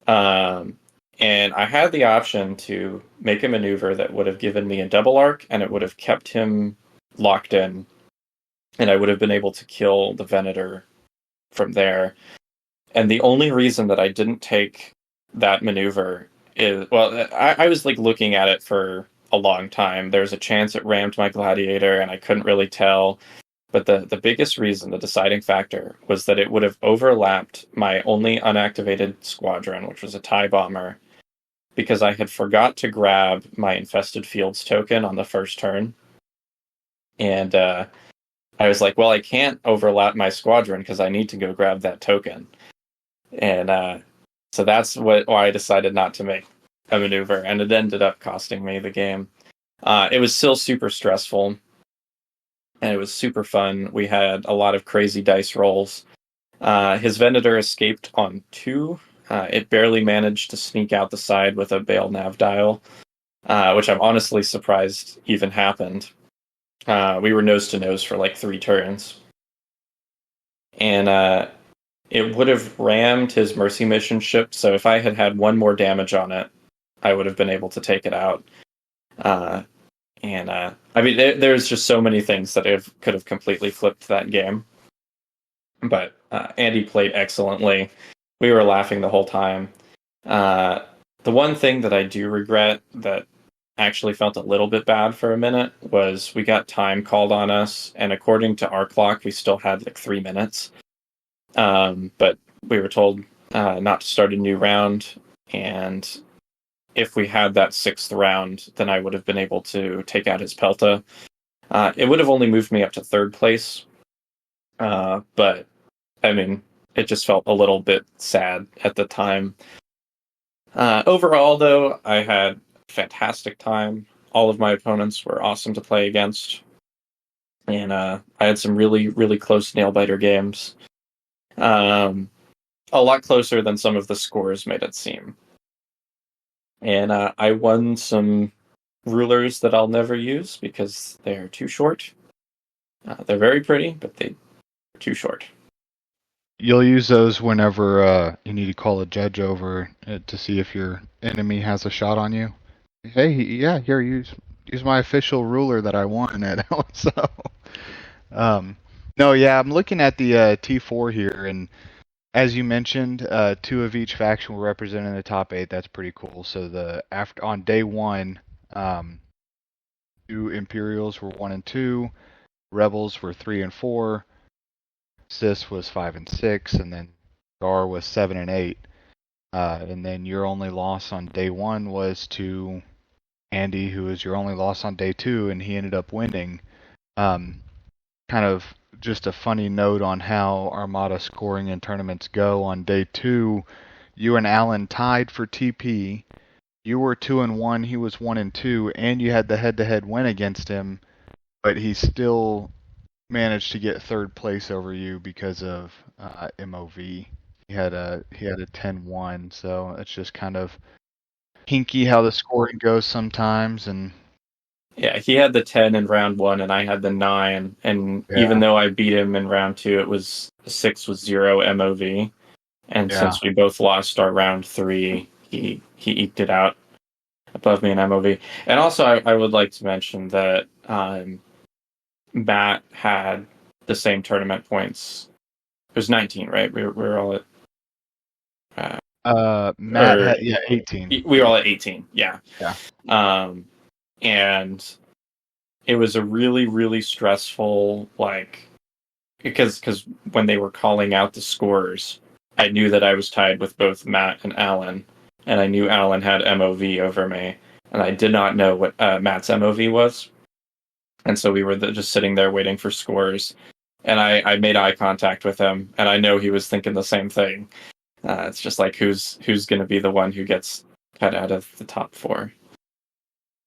[SPEAKER 2] And I had the option to make a maneuver that would have given me a double arc, and it would have kept him locked in, and I would have been able to kill the Venator from there. And the only reason that I didn't take that maneuver is, I was looking at it for a long time. There's a chance it rammed my Gladiator, and I couldn't really tell. But the biggest reason, the deciding factor, was that it would have overlapped my only unactivated squadron, which was a TIE bomber, because I had forgot to grab my Infested Fields token on the first turn. And I was like, well, I can't overlap my squadron because I need to go grab that token. And so that's why I decided not to make a maneuver, and it ended up costing me the game. It was still super stressful, and it was super fun. We had a lot of crazy dice rolls. His Venator escaped on 2. It barely managed to sneak out the side with a Bale Nav dial, which I'm honestly surprised even happened. We were nose to nose for 3 turns. And it would have rammed his Mercy Mission ship, so if I had had 1 more damage on it, I would have been able to take it out. I mean, there's just so many things that could have completely flipped that game. But Andy played excellently. We were laughing the whole time. The one thing that I do regret that actually felt a little bit bad for a minute was we got time called on us, and according to our clock, we still had 3 minutes. But we were told not to start a new round, and if we had that 6th round, then I would have been able to take out his Pelta. It would have only moved me up to 3rd place, but I mean, it just felt a little bit sad at the time. Overall, though, I had a fantastic time. All of my opponents were awesome to play against, and I had some really, really close nail-biter games. A lot closer than some of the scores made it seem. And I won some rulers that I'll never use because they're too short. They're very pretty, but they're too short.
[SPEAKER 3] You'll use those whenever you need to call a judge over to see if your enemy has a shot on you. Hey, yeah, here, use my official ruler that I won at so. No, yeah, I'm looking at the T4 here, and as you mentioned, 2 of each faction were represented in the top 8. That's pretty cool. So on day 1, 2 Imperials were 1 and 2, Rebels were 3 and 4, Sis was 5 and 6, and then Gar was 7 and 8. And then your only loss on day 1 was to Andy, who was your only loss on day 2, and he ended up winning. Kind of just a funny note on how Armada scoring in tournaments go. On day 2, you and Alan tied for TP. You were 2 and 1, he was 1 and 2, and you had the head-to-head win against him, but he still managed to get 3rd place over you because of MOV. He had a 10-1, so it's just kind of hinky how the scoring goes sometimes. And
[SPEAKER 2] yeah, he had the 10 in round 1, and I had the 9. And even though I beat him in round 2, it was 6 with 0 MOV. And since we both lost our round 3, he eked it out above me in MOV. And also, I would like to mention that Matt had the same tournament points. It was 19, right? We were all at
[SPEAKER 3] Matt
[SPEAKER 2] Or
[SPEAKER 3] had 18.
[SPEAKER 2] we were all at 18. Yeah.
[SPEAKER 3] Yeah.
[SPEAKER 2] And it was a really, really stressful, like, because when they were calling out the scores, I knew that I was tied with both Matt and Alan, and I knew Alan had MOV over me, and I did not know what Matt's MOV was, and so we were just sitting there waiting for scores, and I made eye contact with him, and I know he was thinking the same thing. It's just like who's going to be the one who gets cut out of the top four.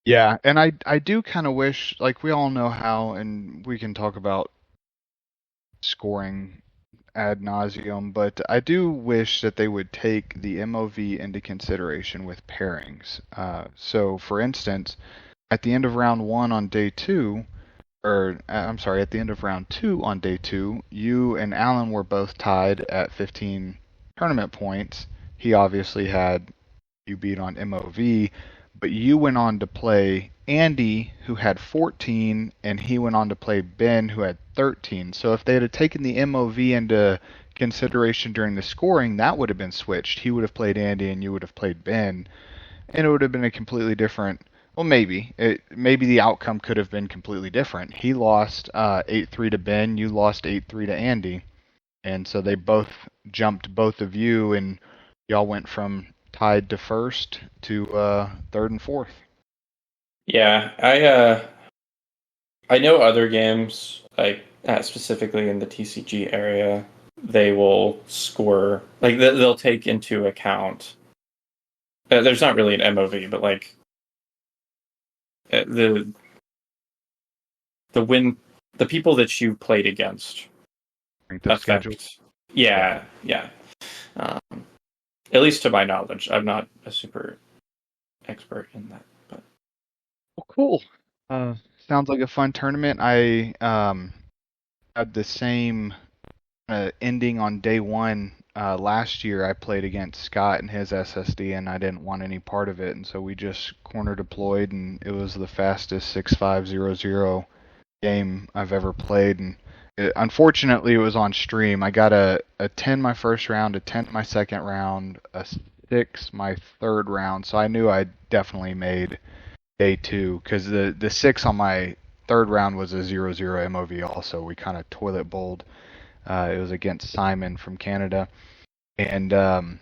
[SPEAKER 3] Yeah, and I do kind of wish, like, we all know how, and we can talk about scoring ad nauseum, but I do wish that they would take the MOV into consideration with pairings. So, for instance, at the end of round one on day two, or I'm sorry, at the end of round two on day two, you and Alan were both tied at 15 tournament points. He obviously had you beat on MOV, but you went on to play Andy, who had 14, and he went on to play Ben, who had 13. So if they had taken the MOV into consideration during the scoring, that would have been switched. He would have played Andy, and you would have played Ben, and it would have been a completely different. Well, maybe the outcome could have been completely different. He lost 8-3 to Ben. You lost 8-3 to Andy, and so they both jumped both of you, and y'all went from tied to first to third and fourth.
[SPEAKER 2] Yeah, I know other games, like specifically in the TCG area, they will score, like they'll take into account. There's not really an MOV, but like the win, the people that you played against
[SPEAKER 3] The schedule.
[SPEAKER 2] Yeah. Um, at least to my knowledge, I'm not a super expert in that, but
[SPEAKER 3] Well, cool. Sounds like a fun tournament. I had the same ending on day one. Last year, I played against Scott and his SSD, and I didn't want any part of it, and so we just corner deployed, and it was the fastest 6500 game I've ever played. And unfortunately, it was on stream. I got a 10 my first round, a 10 my second round, a 6 my third round, so I knew I definitely made day two, because the 6 on my third round was a 0-0 MOV also. We kind of toilet bowled. It was against Simon from Canada. And then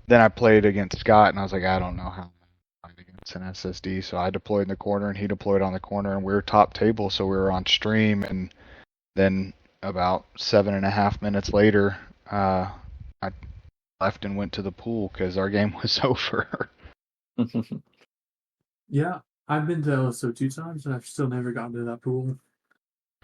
[SPEAKER 3] I played against Scott, and I was like, I don't know how to fight against an SSD. So I deployed in the corner, and he deployed on the corner, and we were top table, so we were on stream. And then about 7.5 minutes later, I left and went to the pool because our game was over.
[SPEAKER 1] Yeah, I've been to LSO 2 times, and I've still never gotten to that pool.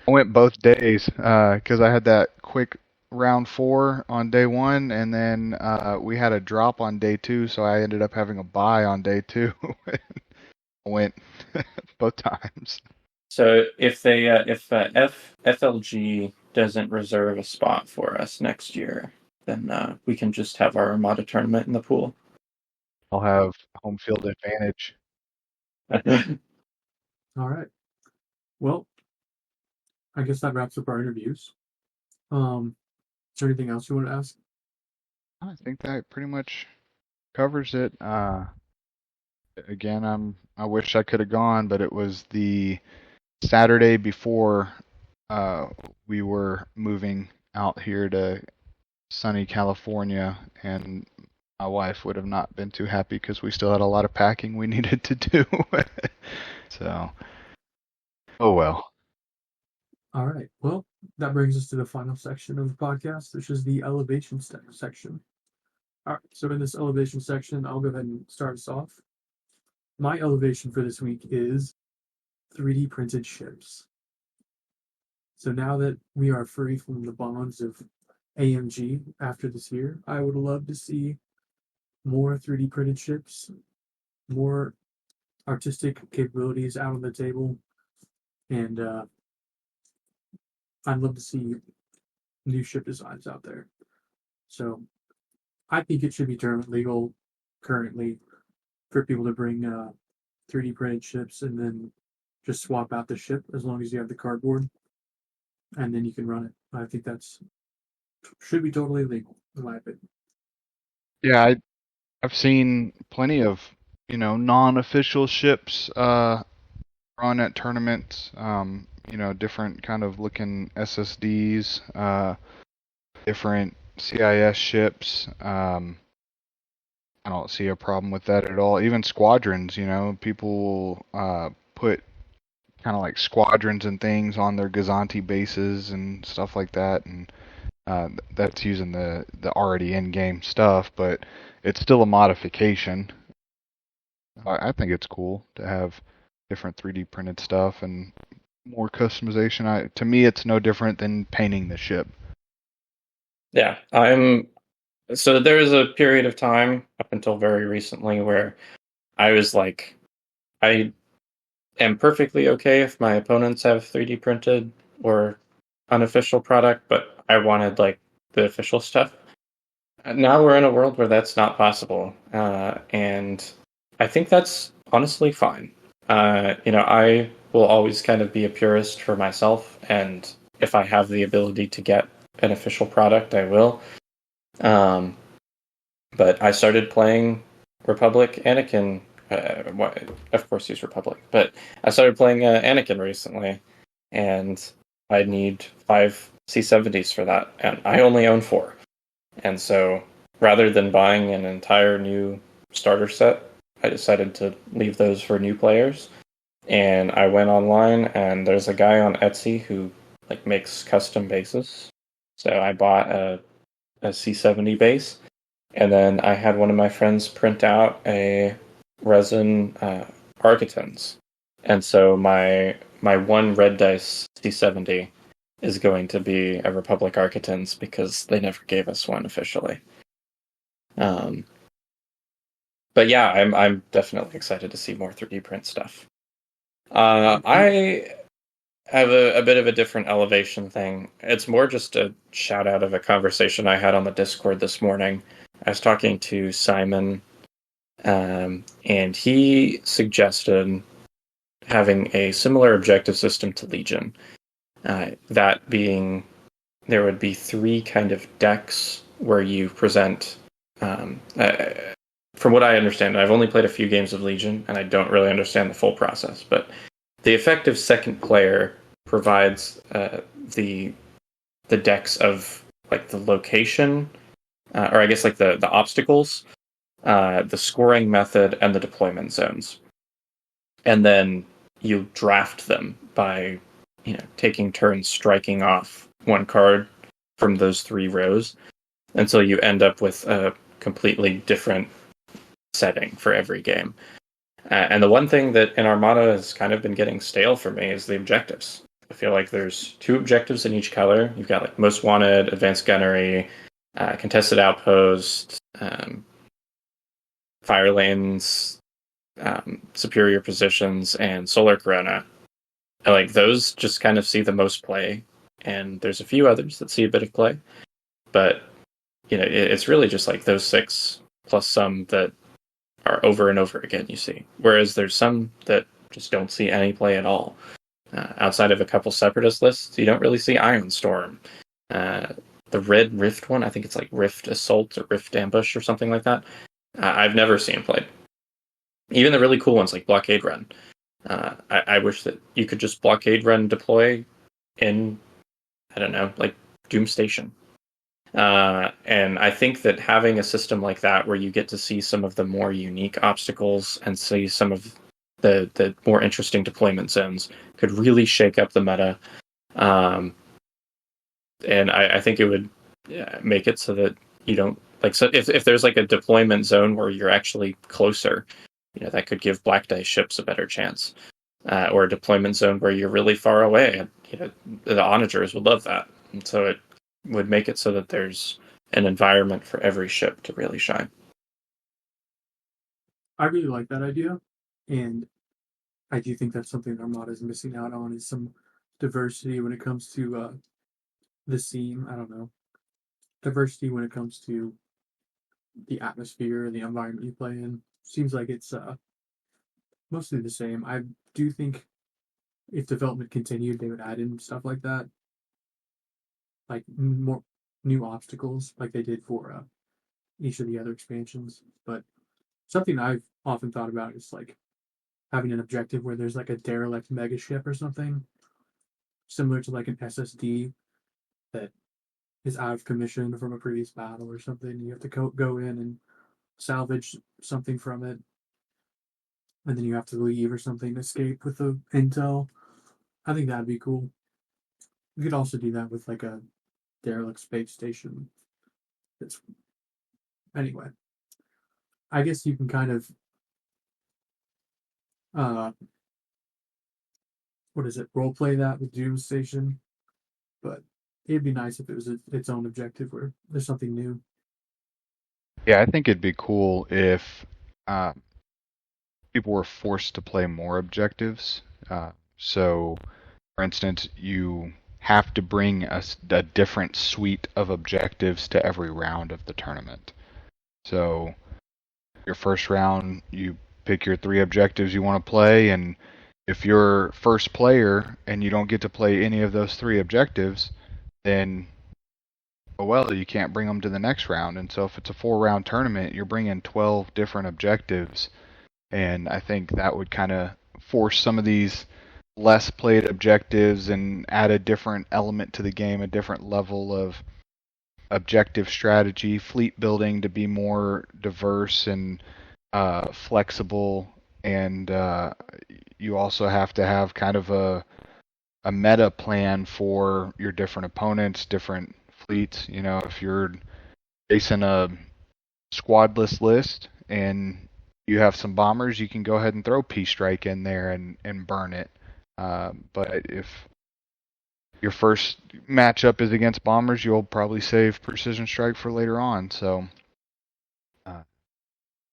[SPEAKER 3] I went both days because I had that quick round 4 on day 1, and then we had a drop on day 2, so I ended up having a bye on day 2. I went both times.
[SPEAKER 2] So if FLG doesn't reserve a spot for us next year, then we can just have our Armada tournament in the pool.
[SPEAKER 3] I'll have home field advantage.
[SPEAKER 1] All right. Well, I guess that wraps up our interviews. Is there anything else you want to ask?
[SPEAKER 3] I think that pretty much covers it. Again, I wish I could have gone, but it was the Saturday before we were moving out here to sunny California, and my wife would have not been too happy because we still had a lot of packing we needed to do. So, oh well.
[SPEAKER 1] All right. Well, that brings us to the final section of the podcast, which is the elevation section. All right. So in this elevation section, I'll go ahead and start us off. My elevation for this week is 3D printed ships. So now that we are free from the bonds of AMG after this year, I would love to see more 3D printed ships, more artistic capabilities out on the table, and I'd love to see new ship designs out there. So I think it should be tournament legal currently for people to bring 3D printed ships and then just swap out the ship as long as you have the cardboard, and then you can run it. I think that's should be totally legal in my opinion.
[SPEAKER 3] Yeah, I've seen plenty of non-official ships run at tournaments. Different kind of looking SSDs, different CIS ships. I don't see a problem with that at all. Even squadrons, people put kind of like squadrons and things on their Gazanti bases and stuff like that, and that's using the already in-game stuff, but it's still a modification. I think it's cool to have different 3D printed stuff and more customization. To me, it's no different than painting the ship.
[SPEAKER 2] Yeah, so there was a period of time up until very recently where I was like, I am perfectly okay if my opponents have 3D printed or unofficial product, but I wanted like the official stuff. Now we're in a world where that's not possible, and I think that's honestly fine. I will always kind of be a purist for myself, and if I have the ability to get an official product, I will. Um, but I started playing Republic Anakin. Of course, he's Republic, but I started playing Anakin recently, and I need 5 C70s for that, and I only own 4. And so, rather than buying an entire new starter set, I decided to leave those for new players. And I went online, and there's a guy on Etsy who like makes custom bases. So I bought a C70 base, and then I had one of my friends print out a resin Architons. And so my one red dice C70 is going to be a Republic Architons because they never gave us one officially. Um, but yeah, I'm definitely excited to see more 3D print stuff. I have a bit of a different elevation thing. It's more just a shout out of a conversation I had on the Discord this morning. I was talking to Simon, and he suggested having a similar objective system to Legion. That being, there would be 3 kind of decks where you present. From what I understand, I've only played a few games of Legion, and I don't really understand the full process. But the effective second player provides the decks of like the location, or I guess like the obstacles, the scoring method, and the deployment zones, and then you draft them by taking turns striking off one card from those 3 rows until you end up with a completely different setting for every game. And the one thing that in Armada has kind of been getting stale for me is the objectives. I feel like there's 2 objectives in each color. You've got like most wanted, advanced gunnery, contested outpost, fire lanes, superior positions, and solar corona. And like those just kind of see the most play, and there's a few others that see a bit of play, but it's really just like those 6 plus some that are over and over again you see. Whereas there's some that just don't see any play at all. Outside of a couple separatist lists, you don't really see Iron Storm. The Red Rift one, I think it's like Rift Assault or Rift Ambush or something like that. I've never seen played. Even the really cool ones like Blockade Run. I wish that you could just Blockade Run deploy in, I don't know, like Doom Station. And I think that having a system like that where you get to see some of the more unique obstacles and see some of the more interesting deployment zones could really shake up the meta. And I think it would make it so that you don't like, so if there's like a deployment zone where you're actually closer, that could give black dice ships a better chance. Or a deployment zone where you're really far away. The onagers would love that. And so it would make it so that there's an environment for every ship to really shine.
[SPEAKER 1] I really like that idea, and I do think that's something Armada is missing out on is some diversity when it comes to the scene. I don't know, diversity when it comes to the atmosphere and the environment you play in. Seems like it's mostly the same. I do think if development continued, they would add in stuff like that, like more new obstacles, like they did for each of the other expansions. But something I've often thought about is like having an objective where there's like a derelict mega ship or something similar to like an SSD that is out of commission from a previous battle or something. You have to go in and salvage something from it, and then you have to leave or something, escape with the intel. I think that'd be cool. You could also do that with like a derelict space station. That's anyway. I guess you can kind of uh what is it, role play that with Doom Station, but it'd be nice if it was its own objective where there's something new.
[SPEAKER 3] Yeah, I think it'd be cool if uh, people were forced to play more objectives. So, for instance, you have to bring a different suite of objectives to every round of the tournament. So, your first round, you pick your 3 objectives you want to play, and if you're first player and you don't get to play any of those 3 objectives, then oh well, you can't bring them to the next round. And so if it's a 4-round tournament, you're bringing 12 different objectives, and I think that would kind of force some of these less played objectives and add a different element to the game, a different level of objective strategy, fleet building to be more diverse and flexible, and you also have to have kind of a meta plan for your different opponents, different fleets. You know, if you're facing a squadless list and you have some bombers, you can go ahead and throw P-Strike in there and burn it. But if your first matchup is against bombers, you'll probably save Precision Strike for later on. So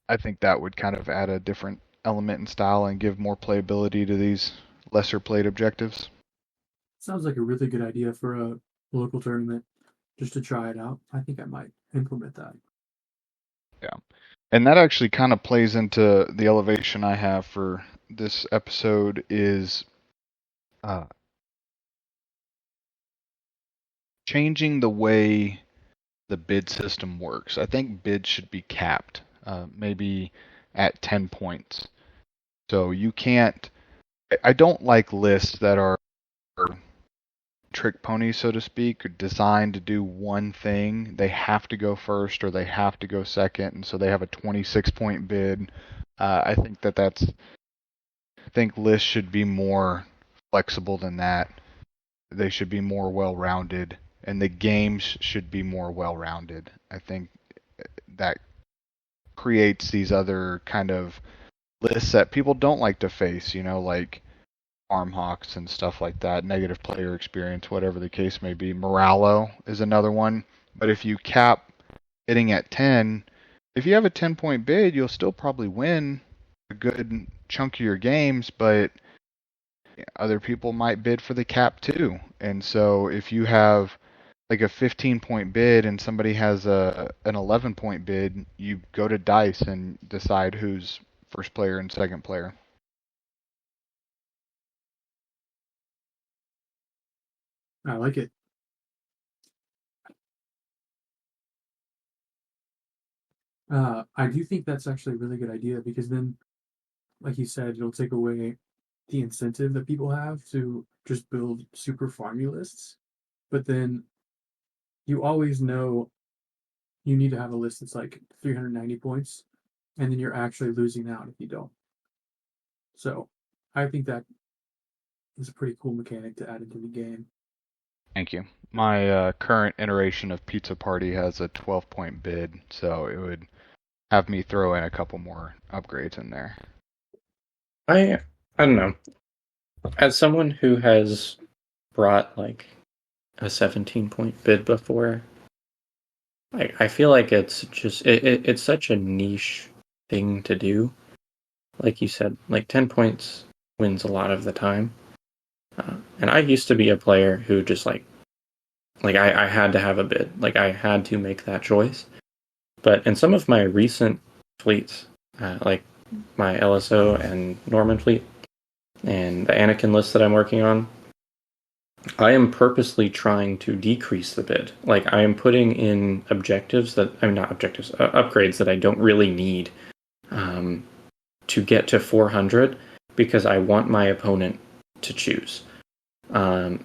[SPEAKER 3] I think that would kind of add a different element and style and give more playability to these lesser played objectives.
[SPEAKER 1] Sounds like a really good idea for a local tournament, just to try it out. I think I might implement that.
[SPEAKER 3] Yeah. And that actually kind of plays into the elevation I have for this episode is changing the way the bid system works. I think bids should be capped, maybe at 10 points. So you can't. I don't like lists that are trick ponies, so to speak, are designed to do one thing. They have to go first or they have to go second, and so they have a 26-point bid. I think lists should be more flexible than that. They should be more well-rounded, and the games should be more well-rounded. I think that creates these other kind of lists that people don't like to face, you know, like Armhawks and stuff like that, negative player experience, whatever the case may be. Moralo is another one. But if you cap hitting at 10, if you have a 10-point bid, you'll still probably win a good chunk of your games, but other people might bid for the cap too. And so if you have like a 15-point bid and somebody has an 11-point bid, you go to dice and decide who's first player and second player.
[SPEAKER 1] I like it. I do think that's actually a really good idea because then, like you said, it'll take away the incentive that people have to just build super farmy lists. But then you always know you need to have a list that's like 390 points, and then you're actually losing out if you don't. So I think that is a pretty cool mechanic to add into the game.
[SPEAKER 3] Thank you. My current iteration of Pizza Party has a 12-point bid, so it would have me throw in a couple more upgrades in there.
[SPEAKER 2] I don't know. As someone who has brought like a 17-point bid before, I feel like it's just it's such a niche thing to do. Like you said, like 10 points wins a lot of the time. And I used to be a player who just like I had to have a bid. Like I had to make that choice. But in some of my recent fleets, like my LSO and Norman fleet, and the Anakin list that I'm working on, I am purposely trying to decrease the bid. Like I am putting in objectives that I'm not objectives, upgrades that I don't really need um, to get to 400 because I want my opponent to choose. Um,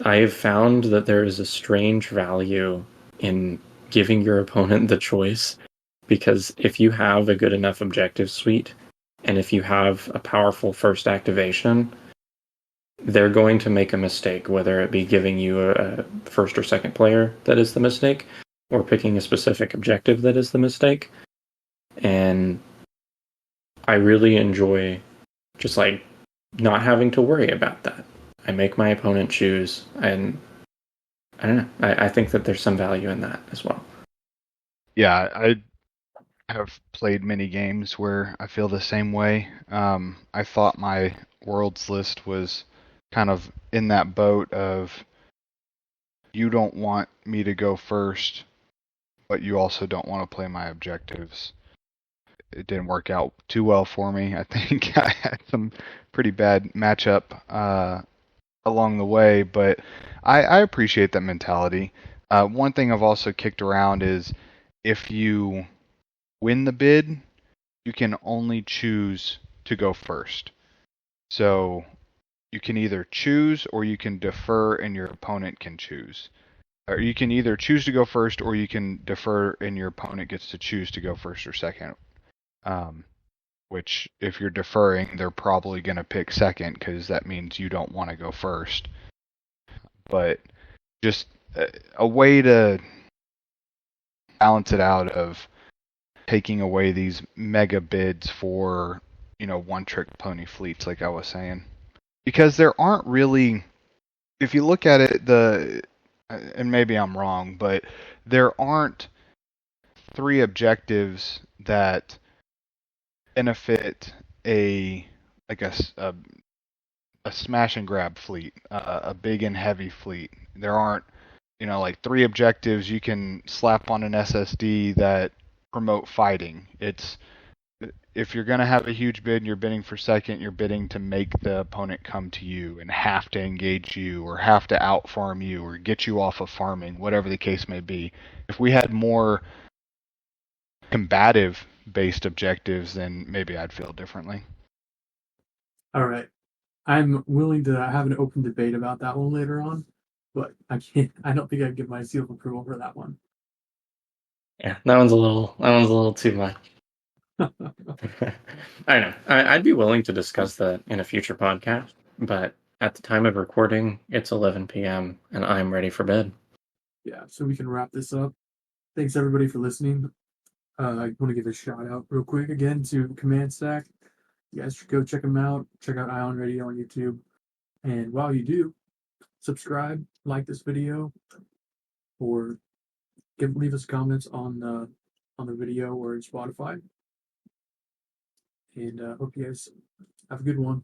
[SPEAKER 2] I have found that there is a strange value in giving your opponent the choice because if you have a good enough objective suite and if you have a powerful first activation, they're going to make a mistake, whether it be giving you a first or second player that is the mistake, or picking a specific objective that is the mistake. And I really enjoy just like not having to worry about that. I make my opponent choose, and I don't know. I think that there's some value in that as well.
[SPEAKER 3] Yeah, I have played many games where I feel the same way. I thought my worlds list was kind of in that boat of you don't want me to go first, but you also don't want to play my objectives. It didn't work out too well for me. I think I had some pretty bad matchup along the way, but I appreciate that mentality. One thing I've also kicked around is if you win the bid, you can only choose to go first. So you can either choose or you can defer and your opponent can choose. Or you can either choose to go first or you can defer and your opponent gets to choose to go first or second. Which, if you're deferring, they're probably going to pick second because that means you don't want to go first. But just a way to balance it out of taking away these mega bids for, one trick pony fleets, like I was saying. Because there aren't really, if you look at it, and maybe I'm wrong, but there aren't 3 objectives that benefit a like a smash and grab fleet, a big and heavy fleet. There aren't, like 3 objectives you can slap on an SSD that promote fighting. It's if you're going to have a huge bid and you're bidding for second, you're bidding to make the opponent come to you and have to engage you or have to outfarm you or get you off of farming, whatever the case may be. If we had more combative based objectives, then maybe I'd feel differently.
[SPEAKER 1] All right. I'm willing to have an open debate about that one later on, but I don't think I'd give my seal of approval for that one.
[SPEAKER 2] Yeah, that one's a little too much. I know. I'd be willing to discuss that in a future podcast, but at the time of recording, it's 11 p.m. and I'm ready for bed.
[SPEAKER 1] Yeah, so we can wrap this up. Thanks everybody for listening. I want to give a shout out real quick again to Command Stack. You guys should go check them out. Check out Aaand Radio on YouTube. And while you do, subscribe, like this video, or leave us comments on the video or in Spotify. And hope you guys have a good one.